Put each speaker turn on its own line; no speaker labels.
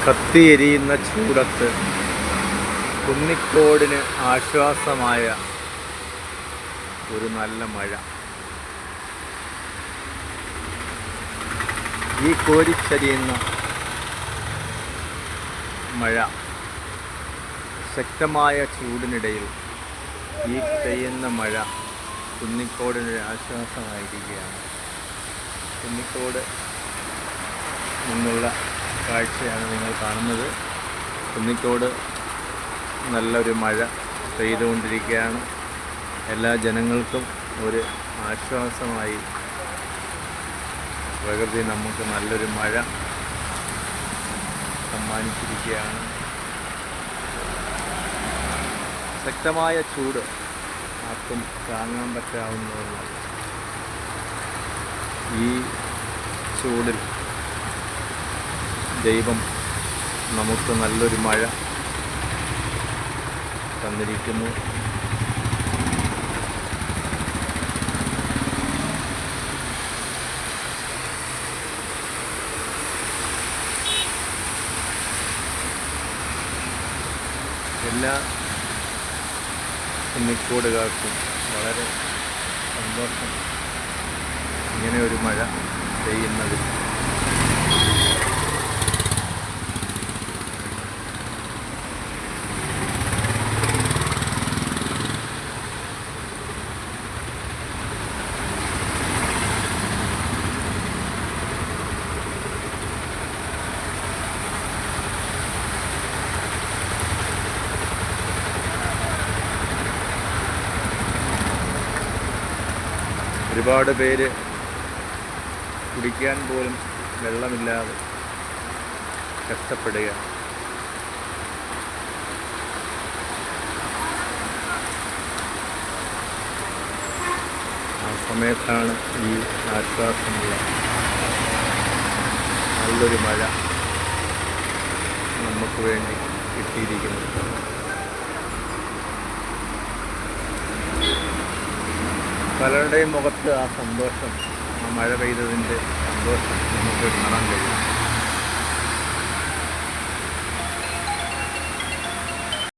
കത്തിയെരിയുന്ന ചൂടത്ത് കുന്നിക്കോടിന് ആശ്വാസമായ ഒരു നല്ല മഴ. ഈ കോരിച്ചരിയുന്ന മഴ, ശക്തമായ ചൂടിനിടയിൽ ഈ പെയ്യുന്ന മഴ കുന്നിക്കോടിനൊരു ആശ്വാസമായിരിക്കുകയാണ്. കുന്നിക്കോട് നിന്നുള്ള കാഴ്ചയാണ് നിങ്ങൾ കാണുന്നത്. കുന്നിക്കോട് നല്ലൊരു മഴ പെയ്തുകൊണ്ടിരിക്കുകയാണ്. എല്ലാ ജനങ്ങൾക്കും ഒരു ആശ്വാസമായി പ്രകൃതി നമുക്ക് നല്ലൊരു മഴ സമ്മാനിച്ചിരിക്കുകയാണ്. ശക്തമായ ചൂട് ആർക്കും താങ്ങാൻ പറ്റാവുന്നതല്ല. ഈ ചൂടിൽ ദൈവം നമുക്ക് നല്ലൊരു മഴ തന്നിരിക്കുന്നു. എല്ലാ കുന്നിക്കോടുകാർക്കും വളരെ സന്തോഷം ഇങ്ങനെ ഒരു മഴ പെയ്യുന്നതിൽ. ഒരുപാട് പേര് കുടിക്കാൻ പോലും വെള്ളമില്ലാതെ കഷ്ടപ്പെടുക. ആ സമയത്താണ് ഈ ആശ്വാസമുള്ള നല്ലൊരു മഴ നമുക്ക് വേണ്ടി കിട്ടിയിരിക്കുന്നത്. പലരുടെയും മുഖത്ത് ആ സന്തോഷം, ആ മഴ പെയ്തതിൻ്റെ സന്തോഷം നമുക്ക് കാണാൻ കഴിയും.